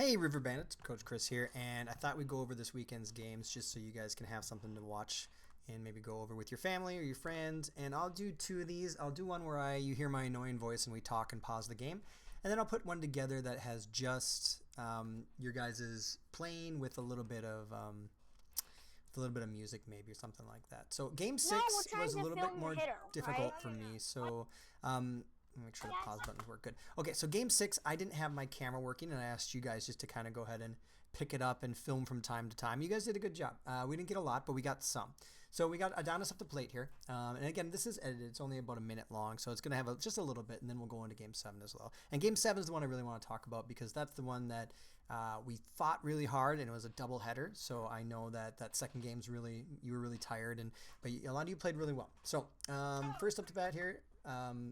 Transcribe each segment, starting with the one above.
Hey River Bandits, Coach Chris here, and I thought we'd go over this weekend's games just so you guys can have something to watch and maybe go over with your family or your friends. And I'll do two of these. I'll do one where you hear my annoying voice and we talk and pause the game, and then I'll put one together that has just your guys' playing with a little bit of music maybe or something like that. So game six was a little bit more difficult for me. So make sure the pause buttons work good. Okay, so game six, I didn't have my camera working, and I asked you guys just to kind of go ahead and pick it up and film from time to time. You guys did a good job. We didn't get a lot, but we got some. So we got Adonis up the plate here. And again, this is edited. It's only about a minute long, so it's going to have just a little bit, and then we'll go into game seven as well. And game seven is the one I really want to talk about because that's the one that we fought really hard, and it was a double header. So I know that second game's you were really tired, but a lot of you played really well. So first up to bat here.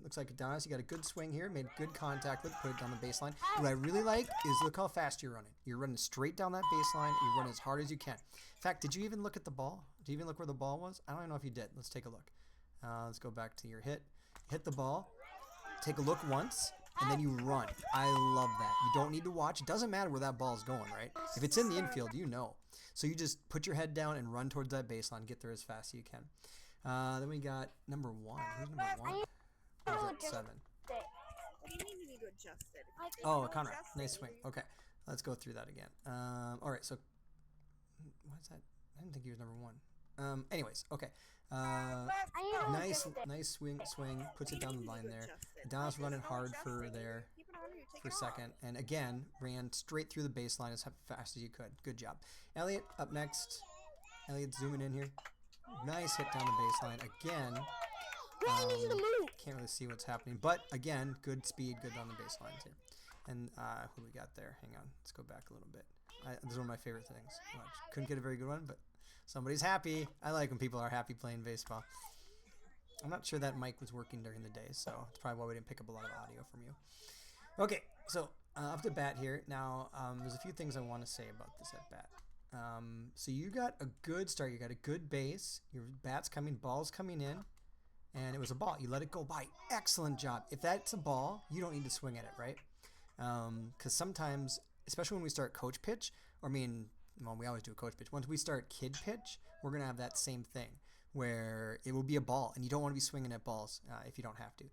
Looks like Adonis, you got a good swing here, made good contact with, put it down the baseline. What I really like is look how fast you're running. You're running straight down that baseline. You're running as hard as you can. In fact, did you even look at the ball? Did you even look where the ball was? I don't even know if you did. Let's take a look. Let's go back to your hit. Hit the ball. Take a look once, and then you run. I love that. You don't need to watch. It doesn't matter where that ball's going, right? If it's in the infield, you know. So you just put your head down and run towards that baseline. Get there as fast as you can. Then we got number one. Who's number one? Or is it 7? What do you mean you need to adjust it? Oh, Conrad. Nice swing. Okay, let's go through that again. All right, so what's that? I didn't think he was number 1. Anyways, okay. Nice swing. Puts it down the line there. Adonis running hard for second, and again ran straight through the baseline as fast as you could. Good job. Elliot up next. Elliot zooming in here. Nice hit down the baseline again. Can't really see what's happening, but again, good speed, good down the baselines here. And who do we got there? Hang on, let's go back a little bit. This is one of my favorite things. Watch. Couldn't get a very good one, but somebody's happy. I like when people are happy playing baseball. I'm not sure that mic was working during the day, so that's probably why we didn't pick up a lot of audio from you. Okay, so up to bat here. Now, there's a few things I want to say about this at bat. So you got a good start. You got a good base. Your bat's coming, ball's coming in. And it was a ball. You let it go by. Excellent job. If that's a ball, you don't need to swing at it, right? Because sometimes, especially when we start coach pitch, we always do a coach pitch. Once we start kid pitch, we're going to have that same thing where it will be a ball, and you don't want to be swinging at balls if you don't have to.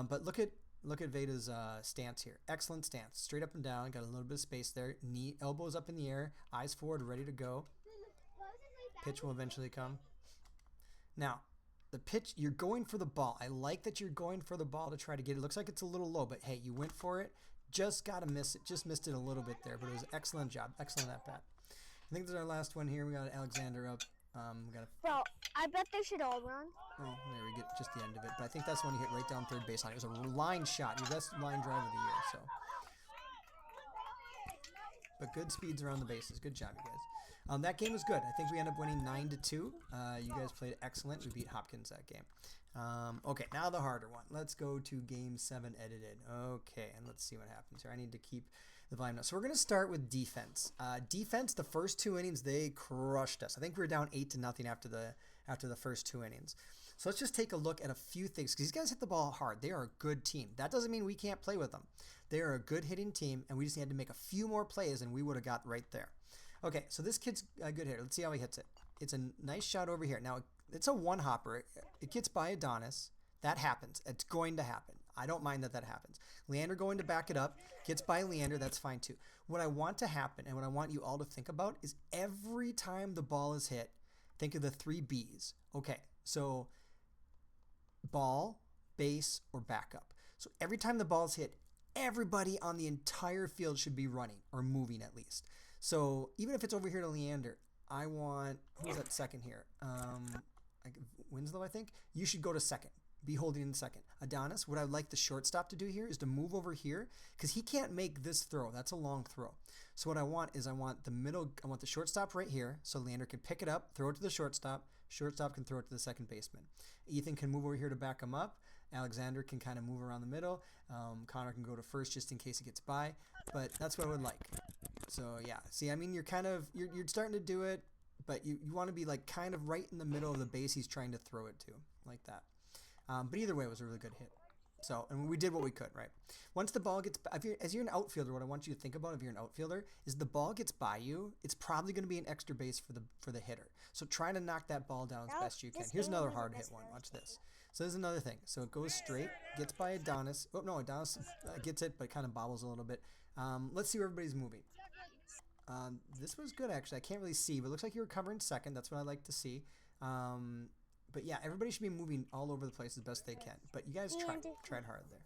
But look at Veda's stance here. Excellent stance. Straight up and down. Got a little bit of space there. Knee, elbows up in the air. Eyes forward, ready to go. Pitch will eventually come. Now, the pitch, you're going for the ball. I like that you're going for the ball to try to get it. It looks like it's a little low, but hey, you went for it. Just got to miss it. Just missed it a little bit there, but it was an excellent job. Excellent at bat. I think this is our last one here. We got Alexander up. Bro, I bet they should all run. Oh, there we get just the end of it. But I think that's when he hit right down third baseline. It was a line shot. Your best line drive of the year, so. But good speeds around the bases. Good job, you guys. That game was good. I think we ended up winning 9-2. You guys played excellent. We beat Hopkins that game. Okay, now the harder one. Let's go to game 7 edited. Okay, and let's see what happens here. I need to keep the volume up. So we're going to start with defense. Defense, the first 2 innings, they crushed us. I think we were down 8-0 after the first 2 innings. So let's just take a look at a few things, because these guys hit the ball hard. They are a good team. That doesn't mean we can't play with them. They are a good hitting team, and we just had to make a few more plays, and we would have got right there. Okay, so this kid's a good hitter. Let's see how he hits it. It's a nice shot over here. Now, it's a one-hopper. It gets by Adonis. That happens. It's going to happen. I don't mind that happens. Leander going to back it up. Gets by Leander. That's fine, too. What I want to happen, and what I want you all to think about, is every time the ball is hit, think of the 3 Bs. Okay, so ball, base, or backup. So every time the ball is hit, everybody on the entire field should be running, or moving at least. So even if it's over here to Leander, I want, who's at second here? Winslow, I think. You should go to second. Be holding in second. Adonis, what I'd like the shortstop to do here is to move over here, because he can't make this throw. That's a long throw. So what I want is I want the shortstop right here, so Leander can pick it up, throw it to the shortstop. Shortstop can throw it to the second baseman. Ethan can move over here to back him up. Alexander can kind of move around the middle. Connor can go to first just in case he gets by. But that's what I would like. So yeah, see, I mean, you're starting to do it, but you want to be like kind of right in the middle of the base he's trying to throw it to, like that. But either way, it was a really good hit. So, and we did what we could, right? Once the ball gets, as you're an outfielder, what I want you to think about if you're an outfielder is the ball gets by you, it's probably going to be an extra base for the hitter. So try to knock that ball down as best you can. Here's another hard hit one. Watch this. So there's another thing. So it goes straight, gets by Adonis. Oh no, Adonis gets it, but kind of bobbles a little bit. Let's see where everybody's moving. This was good actually. I can't really see, but it looks like you were covering second. That's what I like to see. But yeah, everybody should be moving all over the place as best they can. But you guys tried hard there.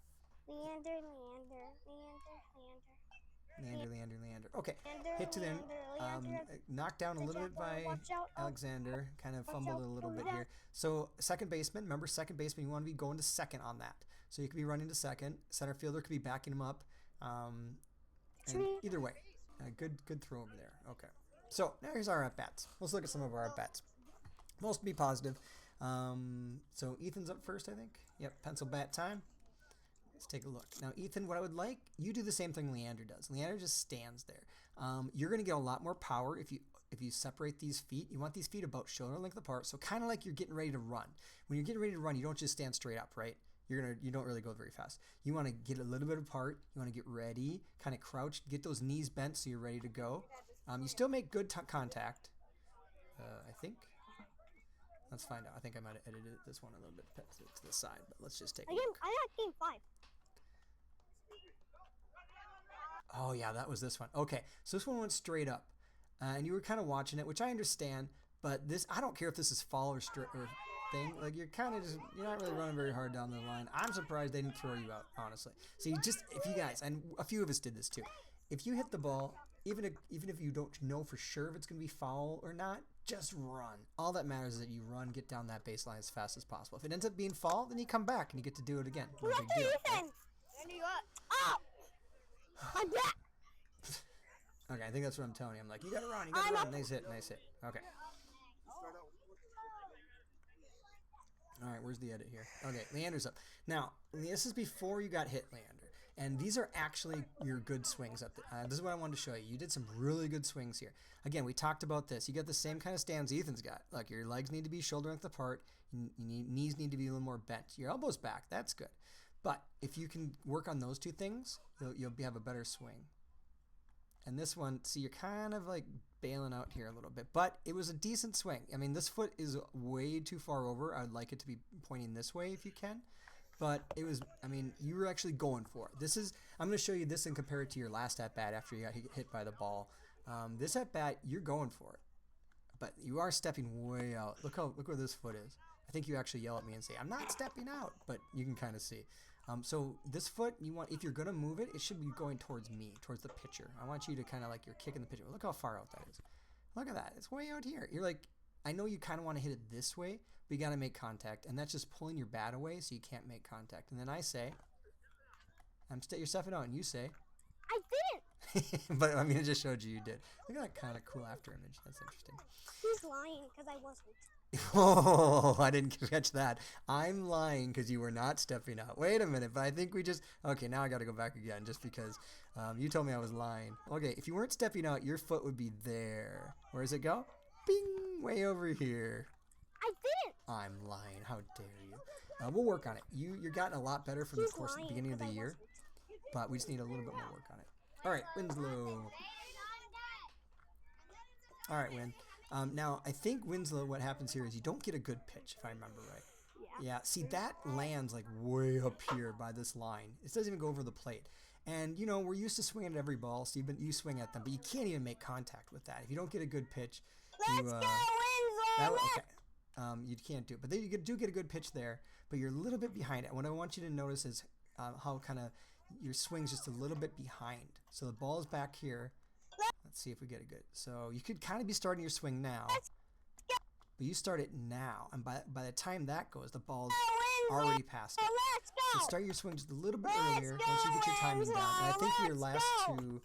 Leander. Okay, hit to them. Knocked down a little bit by Alexander. Kind of fumbled it a little bit here. So second baseman. Remember, second baseman. You want to be going to second on that. So you could be running to second. Center fielder could be backing him up. And either way, good throw over there. Okay. So now here's our at bats. Let's look at some of our at bats. Most be positive. So Ethan's up first, I think. Yep, pencil bat time. Let's take a look. Now, Ethan, what I would like, you do the same thing Leander does. Leander just stands there. You're going to get a lot more power if you separate these feet. You want these feet about shoulder length apart, so kind of like you're getting ready to run. When you're getting ready to run, you don't just stand straight up, right? You don't really go very fast. You want to get a little bit apart. You want to get ready, kind of crouch, get those knees bent so you're ready to go. You still make good contact, I think. Let's find out. I think I might have edited this one a little bit to the side, but let's just take a look. I got game 5. Oh, yeah, that was this one. Okay, so this one went straight up, and you were kind of watching it, which I understand, but this, I don't care if this is fall or thing. Like, you're kind of just, you're not really running very hard down the line. I'm surprised they didn't throw you out, honestly. So you just, if you guys, and a few of us did this too, if you hit the ball, even if you don't know for sure if it's going to be foul or not, just run. All that matters is that you run, get down that baseline as fast as possible. If it ends up being foul, then you come back and you get to do it again. No big deal, right? Oh! I'm back! Okay, I think that's what I'm telling you. I'm like, you gotta run, you gotta run. Nice hit. Okay. Alright, where's the edit here? Okay, Leander's up. Now, this is before you got hit, Leander. And these are actually your good swings up there. This is what I wanted to show you. You did some really good swings here. Again, we talked about this. You got the same kind of stance Ethan's got. Like, your legs need to be shoulder length apart. Knees need to be a little more bent. Your elbows back. That's good. But if you can work on those two things, you'll have a better swing. And this one, see, you're kind of like bailing out here a little bit. But it was a decent swing. I mean, this foot is way too far over. I'd like it to be pointing this way if you can. But it was, I mean, you were actually going for it. This is, I'm going to show you this and compare it to your last at-bat after you got hit by the ball. This at-bat, you're going for it. But you are stepping way out. Look where this foot is. I think you actually yell at me and say, I'm not stepping out. But you can kind of see. So this foot, you want, if you're going to move it, it should be going towards me, towards the pitcher. I want you to kind of like you're kicking the pitcher. Look how far out that is. Look at that. It's way out here. You're like, I know you kind of want to hit it this way, but you got to make contact. And that's just pulling your bat away so you can't make contact. And then I say, you're stepping out, and you say, I didn't. But I mean, it just showed you did. Look at that kind of cool after image. That's interesting. He's lying because I wasn't. Oh, I didn't catch that. I'm lying because you were not stepping out. Wait a minute, but I think we just... Okay, now I got to go back again just because you told me I was lying. Okay, if you weren't stepping out, your foot would be there. Where does it go? Bing! Way over here. I didn't. I'm lying. How dare you? We'll work on it. You're gotten a lot better from the course at the beginning of the year, but we just need a little bit more work on it. All right, Winslow. All right, Win. Now, I think Winslow, what happens here is you don't get a good pitch, if I remember right. Yeah, see, that lands like way up here by this line. It doesn't even go over the plate. And, you know, we're used to swinging at every ball, so you swing at them, but you can't even make contact with that. If you don't get a good pitch, Let's go, Winslow! You can't do it. But then you do get a good pitch there, but you're a little bit behind it. What I want you to notice is how kind of your swing's just a little bit behind. So the ball is back here. Let's see if we get it good. So you could kind of be starting your swing now, but you start it now, and by the time that goes, the ball's already past it. So start your swing just a little bit earlier once you get your timing down. And I think your last two,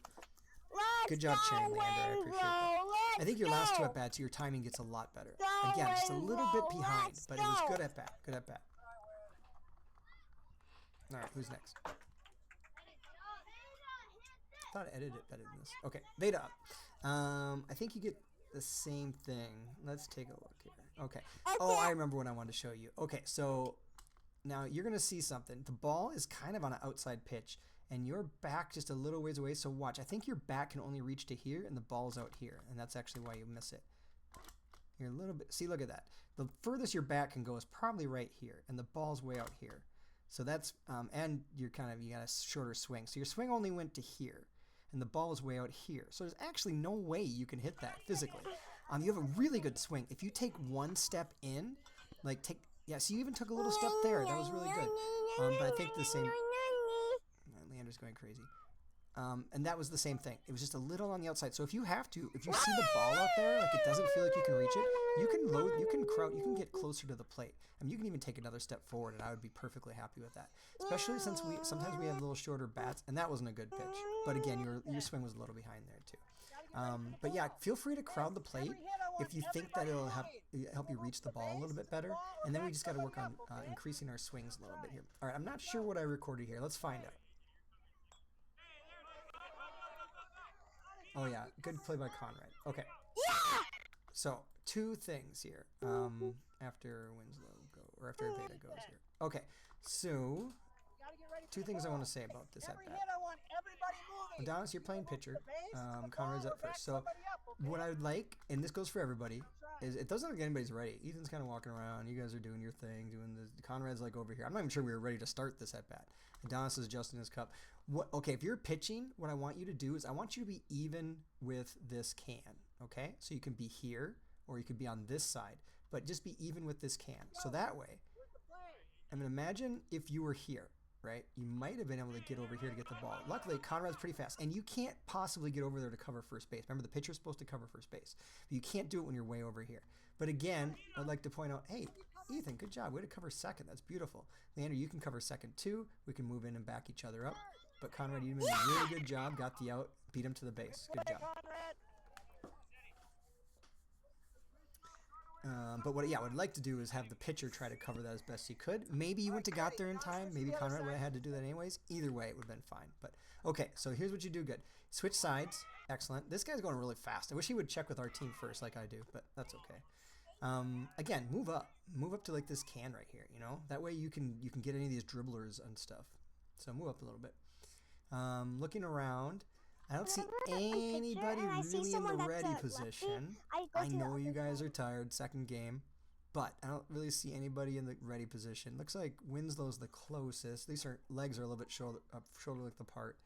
good job cheering, Leander. I appreciate that. I think your last two at bats, your timing gets a lot better. Again, just a little bit behind, but it was good at bat. Good at bat. All right, who's next? I thought I edited it better than this. Okay, Veda up. I think you get the same thing. Let's take a look here. Okay. Oh, I remember what I wanted to show you. Okay, so now you're going to see something. The ball is kind of on an outside pitch, and you're back just a little ways away. So watch. I think your bat can only reach to here, and the ball's out here, and that's actually why you miss it. You're a little bit. See, look at that. The furthest your bat can go is probably right here, and the ball's way out here. So that's and you got a shorter swing. So your swing only went to here, and the ball is way out here. So there's actually no way you can hit that physically. You have a really good swing. If you take one step in, like yeah. So you even took a little step there. That was really good. But I think the same. Leander's going crazy. And that was the same thing. It was just a little on the outside. So if you see the ball out there, like it doesn't feel like you can reach it, you can get closer to the plate. I mean, you can even take another step forward, and I would be perfectly happy with that. Especially since sometimes we have a little shorter bats, and that wasn't a good pitch. But again, your swing was a little behind there too. But yeah, feel free to crowd the plate if you think that it'll help you reach the ball a little bit better. And then we just got to work on increasing our swings a little bit here. All right, I'm not sure what I recorded here. Let's find out. Oh yeah, good play by Conrad. Okay. Yeah! So 2 things here. After Winslow after Veda goes here. Okay, so 2 things I want to say about this at bat. Adonis, you're playing pitcher. Conrad's up first. So what I would like, and this goes for everybody, is it doesn't look like anybody's ready. Ethan's kind of walking around. You guys are doing your thing, doing this. Conrad's like over here. I'm not even sure we were ready to start this at bat. Adonis is adjusting his cup. Okay, if you're pitching, what I want you to do is I want you to be even with this can. Okay, so you can be here or you could be on this side, but just be even with this can. So that way, I mean, imagine if you were here, right? You might have been able to get over here to get the ball. Luckily, Conrad's pretty fast, and you can't possibly get over there to cover first base. Remember, the pitcher's supposed to cover first base. But you can't do it when you're way over here. But again, I'd like to point out, hey, Ethan, good job. Way to cover second. That's beautiful. Leander, you can cover second too. We can move in and back each other up. But Conrad, you did a really good job. Got the out. Beat him to the base. Good job. But what I'd like to do is have the pitcher try to cover that as best he could. Maybe you wouldn't have got there in time. Maybe Conrad would have had to do that anyways. Either way, it would have been fine. But okay, so here's what you do good. Switch sides. Excellent. This guy's going really fast. I wish he would check with our team first like I do, but that's okay. Again, move up. Move up to like this can right here, you know? That way you can get any of these dribblers and stuff. So move up a little bit. Looking around. I don't see anybody really in the ready position. I know you guys are tired, second game, but I don't really see anybody in the ready position. Looks like Winslow's the closest. These legs are a little bit shoulder length apart.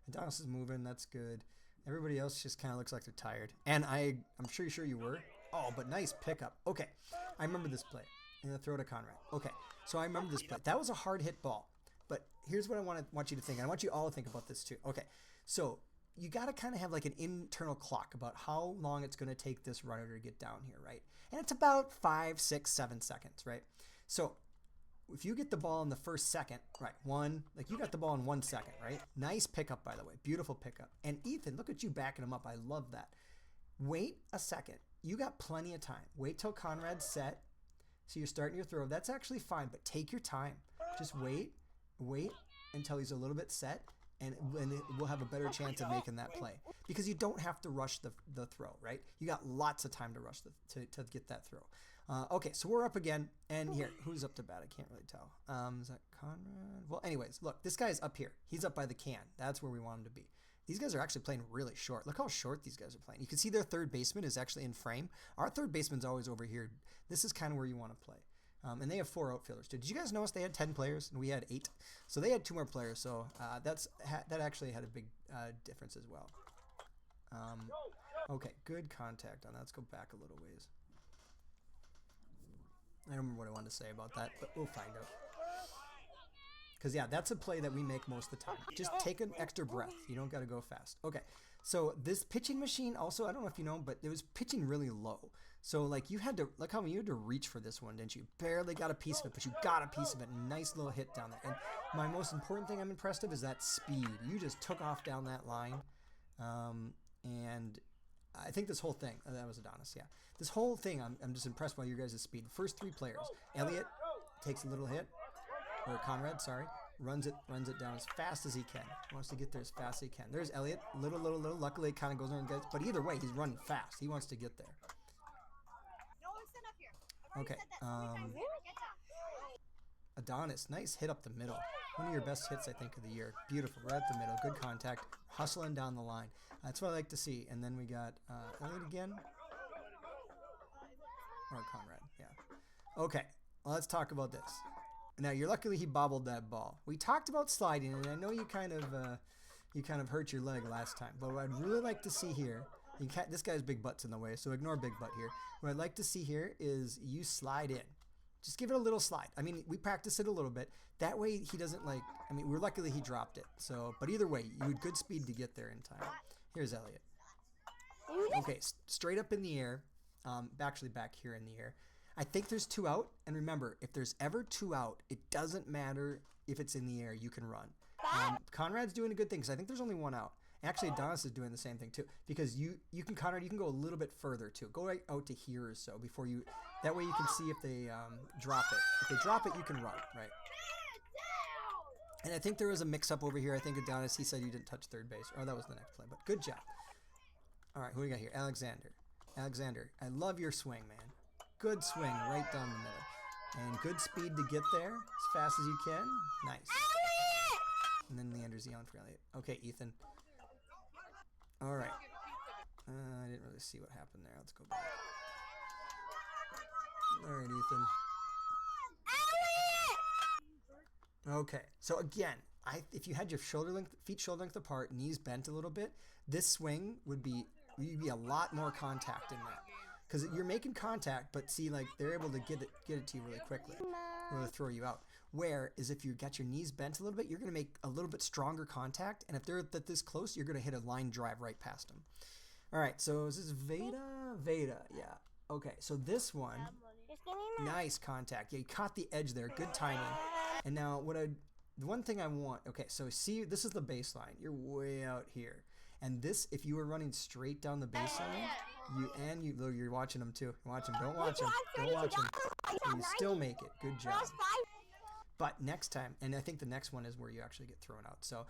Adonis is moving, that's good. Everybody else just kind of looks like they're tired. And I'm sure you were. Oh, but nice pickup. Okay, I remember this play. I'm going to throw to Conrad. Okay, so I remember this play. That was a hard hit ball, but here's what I want you to think. I want you all to think about this too. Okay, so you got to kind of have like an internal clock about how long it's going to take this runner to get down here, right? And it's about 5, 6, 7 seconds, right? So if you get the ball in the first second, right, you got the ball in 1 second, right? Nice pickup, by the way. Beautiful pickup. And Ethan, look at you backing him up. I love that. Wait a second. You got plenty of time. Wait till Conrad's set. So you're starting your throw. That's actually fine, but take your time. Just wait until he's a little bit set. And we'll have a better chance of making that play because you don't have to rush the throw, right? You got lots of time to rush to get that throw. Okay, so we're up again, and here, who's up to bat? I can't really tell. Is that Conrad? Well, anyways, look, this guy's up here. He's up by the can. That's where we want him to be. These guys are actually playing really short. Look how short these guys are playing. You can see their third baseman is actually in frame. Our third baseman's always over here. This is kind of where you want to play. And they have 4 outfielders too. Did you guys notice they had 10 players and we had 8? So they had 2 more players. So that actually had a big difference as well. Okay, good contact on that. Let's go back a little ways. I don't remember what I wanted to say about that, but we'll find out. Because yeah, that's a play that we make most of the time. Just take an extra breath. You don't got to go fast. Okay, so this pitching machine also, I don't know if you know, but it was pitching really low. So like you had to, like how you had to reach for this one, didn't you? Barely got a piece of it, but you got a piece of it. Nice little hit down there. And my most important thing I'm impressed of is that speed. You just took off down that line. And I think this whole thing, that was Adonis, yeah. This whole thing, I'm just impressed by your guys' speed. First 3 players. Elliot takes a little hit, or Conrad, sorry. Runs it down as fast as he can. Wants to get there as fast as he can. There's Elliot, little. Luckily, it kind of goes on and gets, but either way, he's running fast. He wants to get there. Adonis, nice hit up the middle. One of your best hits, I think, of the year. Beautiful, right up the middle. Good contact. Hustling down the line. That's what I like to see. And then we got Elliot again. Or Conrad, yeah. Okay, well, let's talk about this. Now, you're luckily he bobbled that ball. We talked about sliding, and I know you kind of hurt your leg last time. But what I'd really like to see here, this guy's big butt's in the way, so ignore big butt here. What I'd like to see here is you slide in. Just give it a little slide. I mean, we practice it a little bit. That way he doesn't like, I mean, we're luckily he dropped it. So, but either way, you had good speed to get there in time. Here's Elliot. Okay, straight up in the air. Actually back here in the air. I think there's 2 out. And remember, if there's ever 2 out, it doesn't matter if it's in the air. You can run. Conrad's doing a good thing because I think there's only 1 out. Actually, Adonis is doing the same thing too, because Conrad, you can go a little bit further too. Go right out to here or so before you. That way you can see if they drop it. If they drop it, you can run, right? And I think there was a mix-up over here. I think Adonis, he said you didn't touch third base. Oh, that was the next play, but good job. All right, who do we got here? Alexander. Alexander, I love your swing, man. Good swing right down the middle. And good speed to get there as fast as you can. Nice. And then Leander's on for Elliot. Okay, Ethan. All right. I didn't really see what happened there. Let's go back. All right, Ethan. Okay, so again, if you had your feet shoulder length apart, knees bent a little bit, this swing would be a lot more contact in that, because you're making contact, but see, like they're able to get it to you really quickly, or to throw you out. Whereas if you got your knees bent a little bit, you're going to make a little bit stronger contact, and if they're this close, you're going to hit a line drive right past them. All right, so is this Veda? Veda, yeah. Okay, so this one, nice contact. Yeah, you caught the edge there. Good timing. And now the one thing I want, okay, so see, this is the baseline. You're way out here. And this, if you were running straight down the baseline, you're watching them too. Watch them. Don't watch them. Don't watch them. You still make it. Good job. But next time, and I think the next one is where you actually get thrown out. So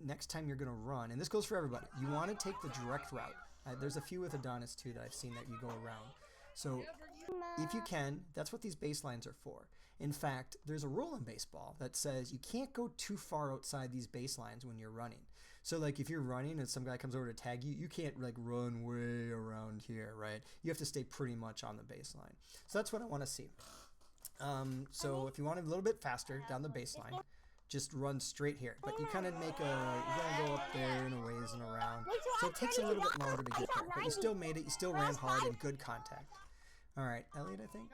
next time you're going to run, and this goes for everybody, you want to take the direct route. There's a few with Adonis too that I've seen that you go around. So if you can, that's what these baselines are for. In fact, there's a rule in baseball that says you can't go too far outside these baselines when you're running. So like if you're running and some guy comes over to tag you, you can't like run way around here, right? You have to stay pretty much on the baseline. So that's what I want to see. So if you want it a little bit faster down the baseline, just run straight here. But you kind of you're gonna go up there and a ways and around. So it takes a little bit longer to get there, but you still made it. You still ran hard and good contact. All right, Elliot, I think.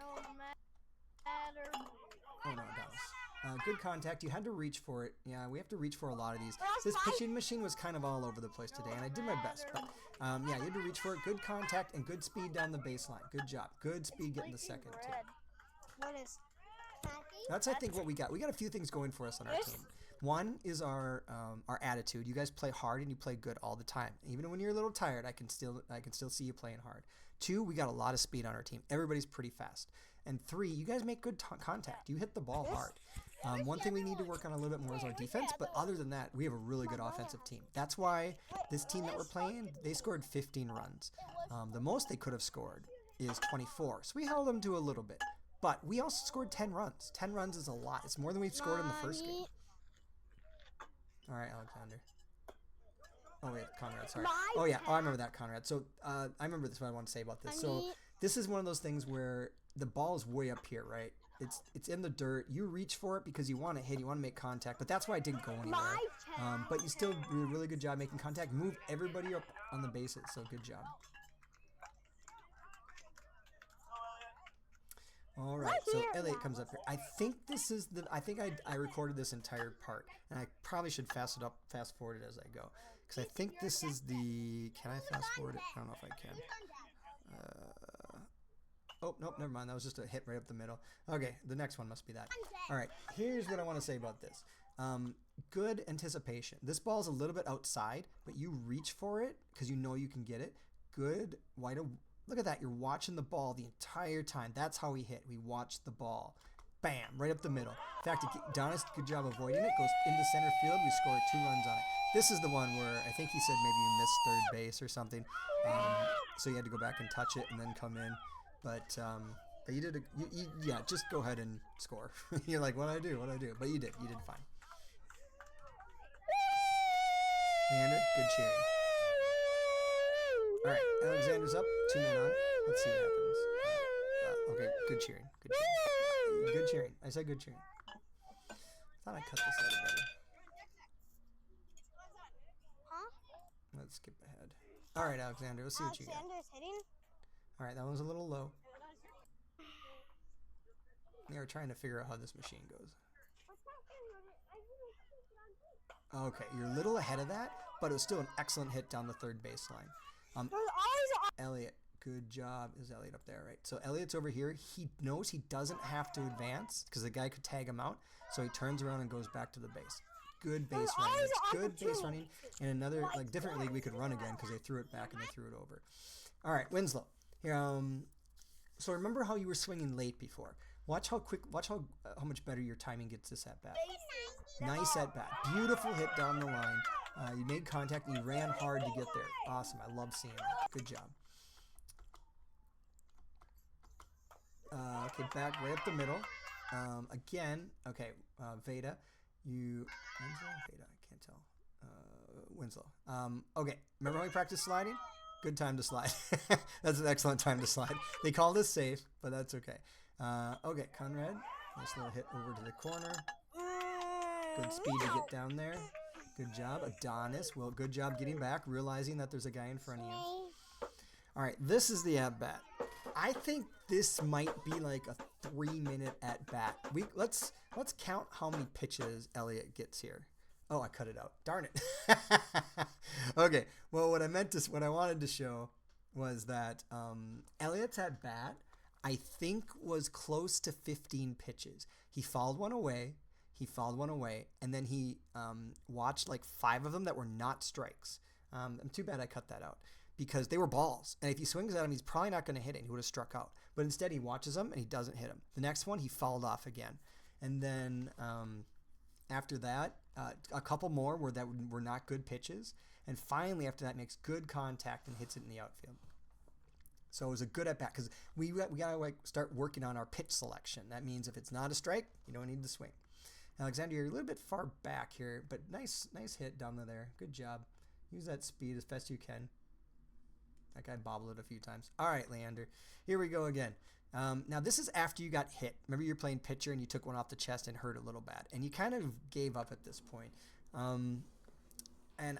Oh no, Dallas. Good contact. You had to reach for it. Yeah, we have to reach for a lot of these. This pitching machine was kind of all over the place today, and I did my best. But yeah, you had to reach for it. Good contact and good speed down the baseline. Good job. Good speed getting the second too. What is? That's, I think, what we got. We got a few things going for us on our team. One is our attitude. You guys play hard and you play good all the time. Even when you're a little tired, I can still see you playing hard. 2, we got a lot of speed on our team. Everybody's pretty fast. And 3, you guys make good contact. You hit the ball hard. One thing we need to work on a little bit more is our defense, but other than that, we have a really good offensive team. That's why this team that we're playing, they scored 15 runs. The most they could have scored is 24. So we held them to a little bit. But we also scored 10 runs. 10 runs is a lot. It's more than we've scored in the first game. All right, Alexander. Oh, wait, Conrad, sorry. Oh, yeah. Oh, I remember that, Conrad. So I remember this, what I want to say about this. So this is one of those things where the ball is way up here, right? It's in the dirt. You reach for it because you want to hit, you want to make contact, but that's why it didn't go anywhere. But you still do a really good job making contact. Move everybody up on the bases, so good job. All right, so Elliot comes up here. I think this is I think I recorded this entire part, and I probably should fast forward it as I go, because I think this is the. Can I fast forward it? I don't know if I can. Oh, nope, never mind. That was just a hit right up the middle. Okay, the next one must be that. All right, here's what I want to say about this. Good anticipation. This ball's a little bit outside, but you reach for it because you know you can get it. Good wide. Look at that. You're watching the ball the entire time. That's how we hit. We watch the ball. Bam, right up the middle. In fact, Donis, good job avoiding it. Goes into center field. We scored 2 runs on it. This is the one where I think he said maybe you missed third base or something. So you had to go back and touch it and then come in. But But you did yeah, just go ahead and score. You're like, what do I do? What do I do? But you did fine. Leander, good cheering. All right, Alexander's up. 2 men on. Let's see what happens. Okay, good cheering. Good cheering. Good cheering. I said good cheering. Thought I cut this a little better. Huh? Let's skip ahead. All right, Alexander, let's see what you got. Alexander's hitting. All right, that one's a little low. They were trying to figure out how this machine goes. Okay, you're a little ahead of that, but it was still an excellent hit down the third baseline. Elliot, good job. Is Elliot up there, right? So Elliot's over here. He knows he doesn't have to advance because the guy could tag him out. So he turns around and goes back to the base. Good base running. It's good base running. In another, like, different league, we could run again because they threw it back and they threw it over. All right, Winslow. Here, so remember how you were swinging late before. Watch how much better your timing gets this at bat. Nice at bat. Beautiful hit down the line. You made contact and you ran hard to get there. Awesome. I love seeing that. Good job. Okay, back right up the middle. Again, okay, Veda. Winslow? Veda, I can't tell. Winslow. Okay, remember how we practiced sliding? Good time to slide. That's an excellent time to slide. They called us safe, but that's okay. Okay, Conrad. Nice little hit over to the corner. Good speed to get down there. Good job. Adonis. Well, good job getting back, realizing that there's a guy in front of you. All right, this is the at-bat. I think this might be like a 3-minute at-bat. Let's count how many pitches Elliot gets here. Oh, I cut it out. Darn it. Okay. Well, what I wanted to show was that Elliot's at-bat, I think, was close to 15 pitches. He fouled one away. And then he watched like 5 of them that were not strikes. I'm too bad I cut that out because they were balls. And if he swings at him, he's probably not going to hit it. He would have struck out. But instead, he watches them and he doesn't hit him. The next one, he fouled off again. And then after that, a couple more were not good pitches. And finally, after that, makes good contact and hits it in the outfield. So it was a good at bat because we got to like start working on our pitch selection. That means if it's not a strike, you don't need to swing. Alexander, you're a little bit far back here, but nice hit down there. Good job. Use that speed as best you can. That guy bobbled it a few times. All right, Leander. Here we go again. Now, this is after you got hit. Remember you were playing pitcher and you took one off the chest and hurt a little bad. And you kind of gave up at this point. And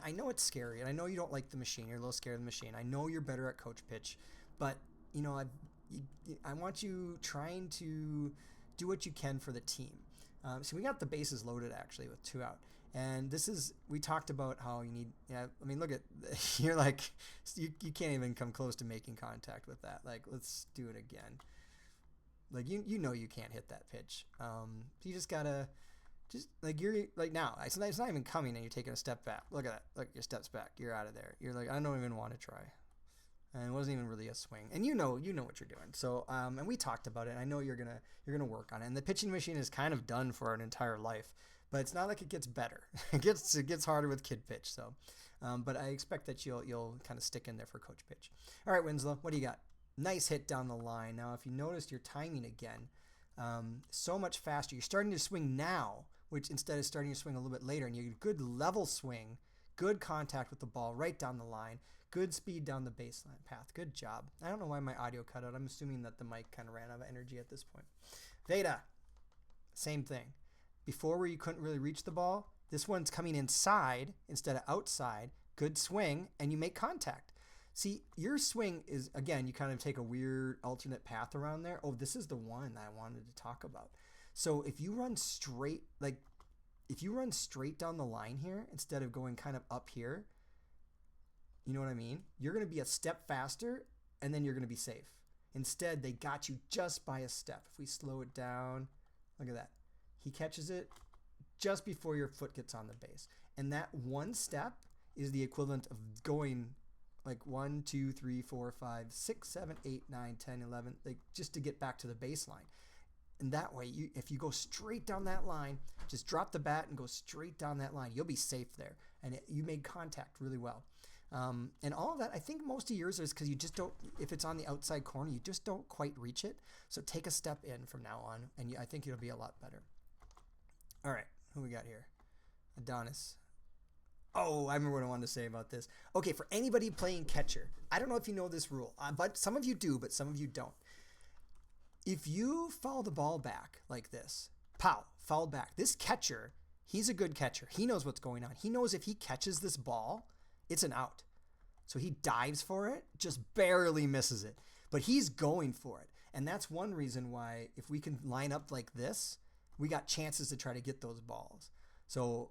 I know it's scary, and I know you don't like the machine. You're a little scared of the machine. I know you're better at coach pitch. But, you know, I want you trying to do what you can for the team. So we got the bases loaded, actually, with 2 out. And we talked about how you need, I mean, look at, you're like, you can't even come close to making contact with that. Like, let's do it again. Like, you know you can't hit that pitch. You just gotta, you're, like now, it's not even coming and you're taking a step back. Look at that. Look, your steps back. You're out of there. You're like, I don't even want to try. And it wasn't even really a swing. And you know what you're doing. So, and we talked about it. And I know you're gonna work on it. And the pitching machine is kind of done for an entire life, but it's not like it gets better. It gets harder with kid pitch. So, but I expect that you'll kind of stick in there for coach pitch. All right, Winslow, what do you got? Nice hit down the line. Now, if you noticed your timing again, so much faster. You're starting to swing now, which instead of starting to swing a little bit later, and you get a good level swing, good contact with the ball right down the line. Good speed down the baseline path. Good job. I don't know why my audio cut out. I'm assuming that the mic kind of ran out of energy at this point. Veda, same thing. Before where you couldn't really reach the ball, this one's coming inside instead of outside. Good swing, and you make contact. See, your swing is, again, you kind of take a weird alternate path around there. Oh, this is the one that I wanted to talk about. So if you run straight, down the line here instead of going kind of up here, you know what I mean? You're going to be a step faster, and then you're going to be safe. Instead, they got you just by a step. If we slow it down, look at that. He catches it just before your foot gets on the base. And that one step is the equivalent of going like 1, 2, 3, 4, 5, 6, 7, 8, 9, 10, 11, like just to get back to the baseline. And that way, if you go straight down that line, just drop the bat and go straight down that line. You'll be safe there. And you made contact really well. And all of that, I think most of yours is because you just don't, if it's on the outside corner, you just don't quite reach it. So take a step in from now on, and I think it'll be a lot better. All right, who we got here? Adonis. Oh, I remember what I wanted to say about this. Okay, for anybody playing catcher, I don't know if you know this rule, but some of you do, but some of you don't. If you foul the ball back like this, pow, foul back. This catcher, he's a good catcher. He knows what's going on. He knows if he catches this ball, it's an out. So he dives for it, just barely misses it. But he's going for it. And that's one reason why if we can line up like this, we got chances to try to get those balls. So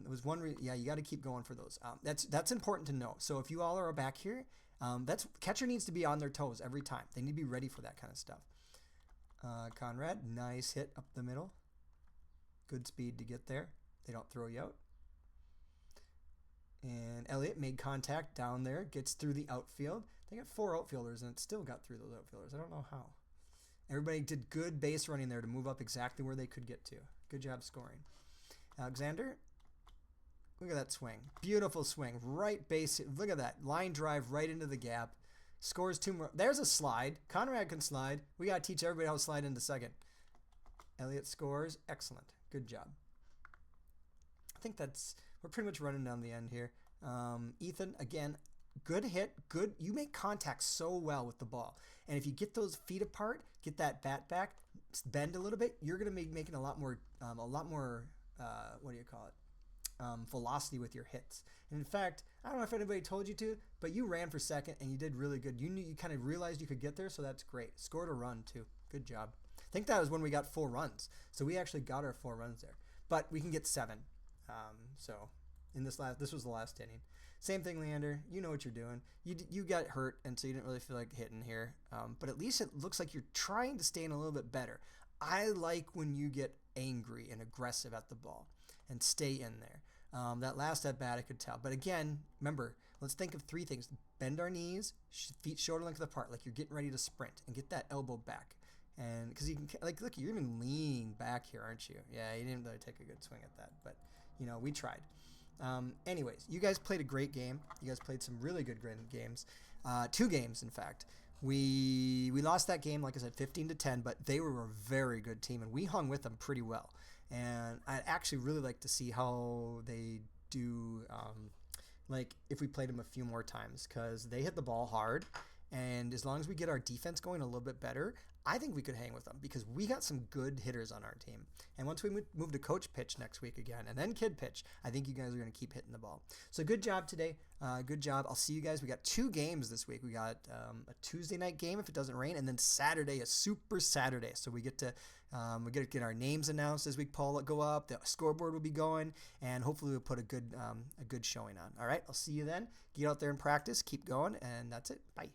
it was one reason, yeah, you got to keep going for those. That's important to know. So if you all are back here, catcher needs to be on their toes every time. They need to be ready for that kind of stuff. Conrad, nice hit up the middle. Good speed to get there. They don't throw you out. And Elliott made contact down there, gets through the outfield. They got 4 outfielders, and it still got through those outfielders. I don't know how. Everybody did good base running there to move up exactly where they could get to. Good job scoring. Alexander, look at that swing. Beautiful swing. Right base. Look at that. Line drive right into the gap. Scores 2 more. There's a slide. Conrad can slide. We got to teach everybody how to slide into second. Elliott scores. Excellent. Good job. I think we're pretty much running down the end here. Ethan, again, good hit. Good. You make contact so well with the ball. And if you get those feet apart, get that bat back, bend a little bit, you're going to be making a lot more, what do you call it? Velocity with your hits. And in fact, I don't know if anybody told you to, but you ran for second and you did really good. You kind of realized you could get there, so that's great. Scored a run too. Good job. I think that was when we got 4 runs. So we actually got our 4 runs there. But we can get 7. So in this was the last inning. Same thing, Leander. You know what you're doing. You got hurt, and so you didn't really feel like hitting here. But at least it looks like you're trying to stay in a little bit better. I like when you get angry and aggressive at the ball and stay in there. That last at bat, I could tell. But again, remember, let's think of 3 things. Bend our knees, feet shoulder length apart, like you're getting ready to sprint, and get that elbow back. And because you can, like, look, you're even leaning back here, aren't you? Yeah, you didn't really take a good swing at that, but we tried. Anyways, you guys played a great game. You guys played some really good games. 2 games, in fact. We lost that game, like I said, 15-10, but they were a very good team, and we hung with them pretty well. And I'd actually really like to see how they do, like if we played them a few more times, because they hit the ball hard. And as long as we get our defense going a little bit better, I think we could hang with them because we got some good hitters on our team. And once we move to coach pitch next week again and then kid pitch, I think you guys are going to keep hitting the ball. So good job today. Good job. I'll see you guys. We got 2 games this week. We got a Tuesday night game if it doesn't rain, and then Saturday, a Super Saturday. So we get to get our names announced as we go up. The scoreboard will be going, and hopefully we'll put a good showing on. All right, I'll see you then. Get out there and practice. Keep going, and that's it. Bye.